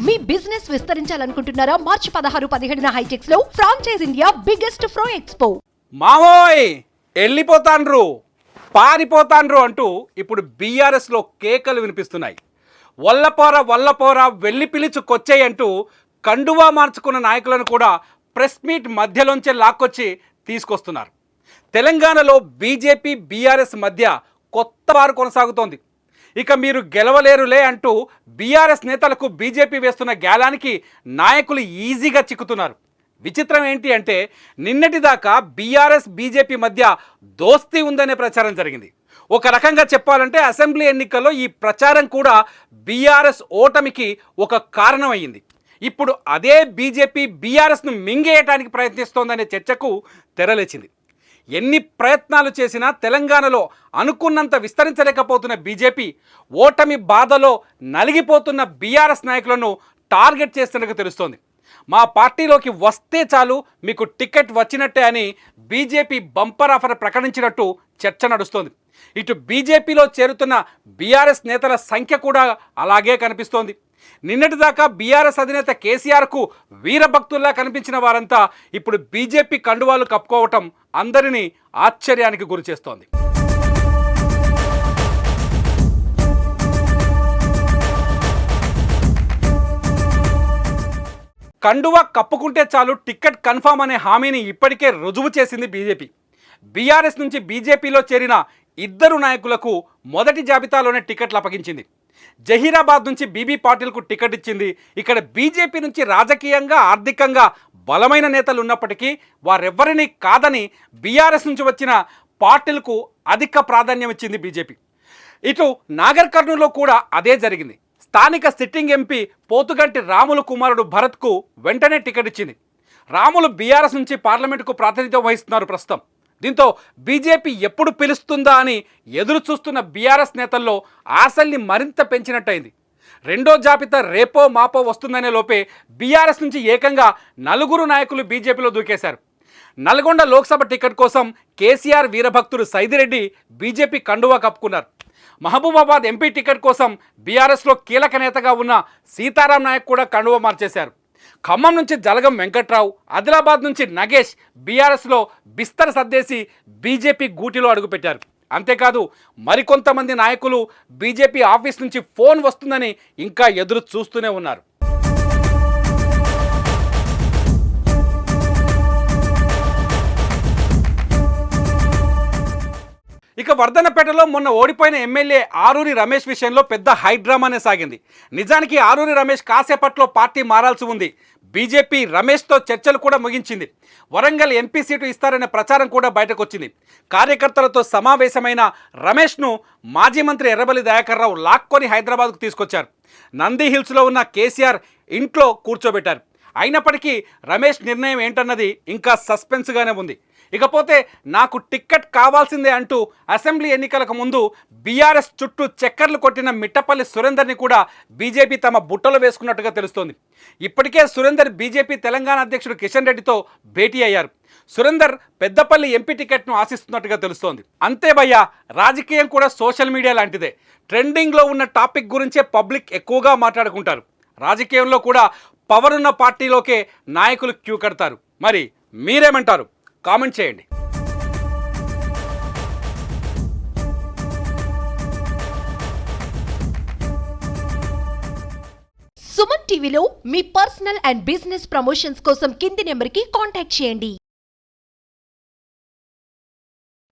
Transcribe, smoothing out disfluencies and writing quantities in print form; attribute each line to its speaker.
Speaker 1: మీ business విస్తరించాలనుకుంటున్నారా? మార్చి 16-17 హైటెక్స్ లో franchise India biggest ఫ్రో expo.
Speaker 2: మావోయ్ వెళ్ళిపోతాండ్రు పారిపోతాండ్రు అంటూ ఇప్పుడు బీఆర్ఎస్ లో కేకలు వినిపిస్తున్నాయి. వల్లపోరా వెళ్ళి పిలుచుకొచ్చేయి అంటూ కండువా మార్చుకున్న నాయకులను కూడా ప్రెస్ మీట్ మధ్యలోంచే లాక్కొచ్చి తీసుకొస్తున్నారు. తెలంగాణలో బీజేపీ బీఆర్ఎస్ మధ్య కొత్త వారు కొనసాగుతోంది. ఇక మీరు గెలవలేరులే అంటూ బీఆర్ఎస్ నేతలకు బీజేపీ వేస్తున్న గ్యాలానికి నాయకులు ఈజీగా చిక్కుతున్నారు. విచిత్రం ఏంటి అంటే నిన్నటిదాకా బీఆర్ఎస్ బీజేపీ మధ్య దోస్తీ ఉందనే ప్రచారం జరిగింది. ఒక రకంగా చెప్పాలంటే అసెంబ్లీ ఎన్నికల్లో ఈ ప్రచారం కూడా బీఆర్ఎస్ ఓటమికి ఒక కారణమయ్యింది. ఇప్పుడు అదే బీజేపీ బీఆర్ఎస్ను మింగేయటానికి ప్రయత్నిస్తోందనే చర్చకు తెరలేచింది. ఎన్ని ప్రయత్నాలు చేసినా తెలంగాణలో అనుకున్నంత విస్తరించలేకపోతున్న బీజేపీ ఓటమి బాధలో నలిగిపోతున్న బీఆర్ఎస్ నాయకులను టార్గెట్ చేస్తున్నట్టు తెలుస్తోంది. మా పార్టీలోకి వస్తే చాలు మీకు టికెట్ వచ్చినట్టే అని బీజేపీ బంపర్ ఆఫర్ ప్రకటించినట్టు చర్చ నడుస్తోంది. ఇటు బీజేపీలో చేరుతున్న బీఆర్ఎస్ నేతల సంఖ్య కూడా అలాగే కనిపిస్తోంది. నిన్నటిదాకా బీఆర్ఎస్ అధినేత కేసీఆర్కు వీరభక్తుల్లా కనిపించిన వారంతా ఇప్పుడు బీజేపీ కండువాలు కప్పుకోవటం అందరినీ ఆశ్చర్యానికి గురిచేస్తోంది. కండువా కప్పుకుంటే చాలు టికెట్ కన్ఫామ్ అనే హామీని ఇప్పటికే రుజువు చేసింది బీజేపీ. బీఆర్ఎస్ నుంచి బీజేపీలో చేరిన ఇద్దరు నాయకులకు మొదటి జాబితాలోనే టికెట్లు అప్పగించింది. జహీరాబాద్ నుంచి బీబీ పాటిల్కు టికెట్ ఇచ్చింది. ఇక్కడ బీజేపీ నుంచి రాజకీయంగా ఆర్థికంగా బలమైన నేతలు ఉన్నప్పటికీ వారెవ్వరినీ కాదని బీఆర్ఎస్ నుంచి వచ్చిన పాటిల్కు అధిక ప్రాధాన్యం ఇచ్చింది బీజేపీ. ఇటు నాగర్ కర్నూలులో కూడా అదే జరిగింది. స్థానిక సిట్టింగ్ ఎంపీ పోతుగంటి రాములు కుమారుడు భరత్కు వెంటనే టికెట్ ఇచ్చింది. రాములు బీఆర్ఎస్ నుంచి పార్లమెంటుకు ప్రాతినిధ్యం వహిస్తున్నారు ప్రస్తుతం. దీంతో బీజేపీ ఎప్పుడు పిలుస్తుందా అని ఎదురు చూస్తున్న బీఆర్ఎస్ నేతల్లో ఆశల్ని మరింత పెంచినట్టయింది. రెండో జాబితా రేపో మాపో వస్తుందనే లోపే బీఆర్ఎస్ నుంచి ఏకంగా 4 నాయకులు బీజేపీలో దూకేశారు. నల్గొండ లోక్సభ టికెట్ కోసం కేసీఆర్ వీరభక్తుడు సైదిరెడ్డి బీజేపీ కండువా కప్పుకున్నారు. మహబూబాబాద్ ఎంపీ టికెట్ కోసం బీఆర్ఎస్లో కీలక నేతగా ఉన్న సీతారాం నాయక్ కూడా కండువా మార్చేశారు. ఖమ్మం నుంచి జలగం వెంకట్రావు, ఆదిలాబాద్ నుంచి నగేష్ బీఆర్ఎస్లో బిస్తర సర్దేసి బీజేపీ గూటిలో అడుగుపెట్టారు. అంతేకాదు మరికొంతమంది నాయకులు బీజేపీ ఆఫీస్ నుంచి ఫోన్ వస్తుందని ఇంకా ఎదురు చూస్తూనే ఉన్నారు. ఇక వర్ధన్నపేటలో మొన్న ఓడిపోయిన ఎమ్మెల్యే ఆరూరి రమేష్ విషయంలో పెద్ద హైడ్రామానే సాగింది. నిజానికి ఆరూరి రమేష్ కాసేపట్లో పార్టీ మారాల్సి ఉంది. బీజేపీ రమేష్తో చర్చలు కూడా ముగించింది. వరంగల్ ఎంపీ సీటు ఇస్తారనే ప్రచారం కూడా బయటకు వచ్చింది. కార్యకర్తలతో సమావేశమైన రమేష్ను మాజీ మంత్రి ఎర్రబెల్లి దయాకర్ రావు లాక్కొని హైదరాబాద్కు తీసుకొచ్చారు. నంది హిల్స్లో ఉన్న కేసీఆర్ ఇంట్లో కూర్చోబెట్టారు. అయినప్పటికీ రమేష్ నిర్ణయం ఏంటన్నది ఇంకా సస్పెన్స్గానే ఉంది. ఇకపోతే నాకు టిక్కెట్ కావాల్సిందే అంటూ అసెంబ్లీ ఎన్నికలకు ముందు బీఆర్ఎస్ చుట్టూ చక్కర్లు కొట్టిన మిట్టపల్లి సురేందర్ని కూడా బీజేపీ తమ బుట్టలో వేసుకున్నట్టుగా తెలుస్తోంది. ఇప్పటికే సురేందర్ బీజేపీ తెలంగాణ అధ్యక్షుడు కిషన్ రెడ్డితో భేటీ అయ్యారు. సురేందర్ పెద్దపల్లి ఎంపీ టికెట్ను ఆశిస్తున్నట్టుగా తెలుస్తోంది. అంతే భయ్యా, రాజకీయం కూడా సోషల్ మీడియా లాంటిదే. ట్రెండింగ్లో ఉన్న టాపిక్ గురించే పబ్లిక్ ఎక్కువగా మాట్లాడుకుంటారు. రాజకీయంలో కూడా పవర్ ఉన్న పార్టీలోకే నాయకులు క్యూ కడతారు. మరి మీరేమంటారు? కామెంట్ చేయండి.
Speaker 1: సుమన్ టీవీలో మీ పర్సనల్ అండ్ బిజినెస్ ప్రమోషన్స్ కోసం కింది నెంబర్కి కాంటాక్ట్ చేయండి.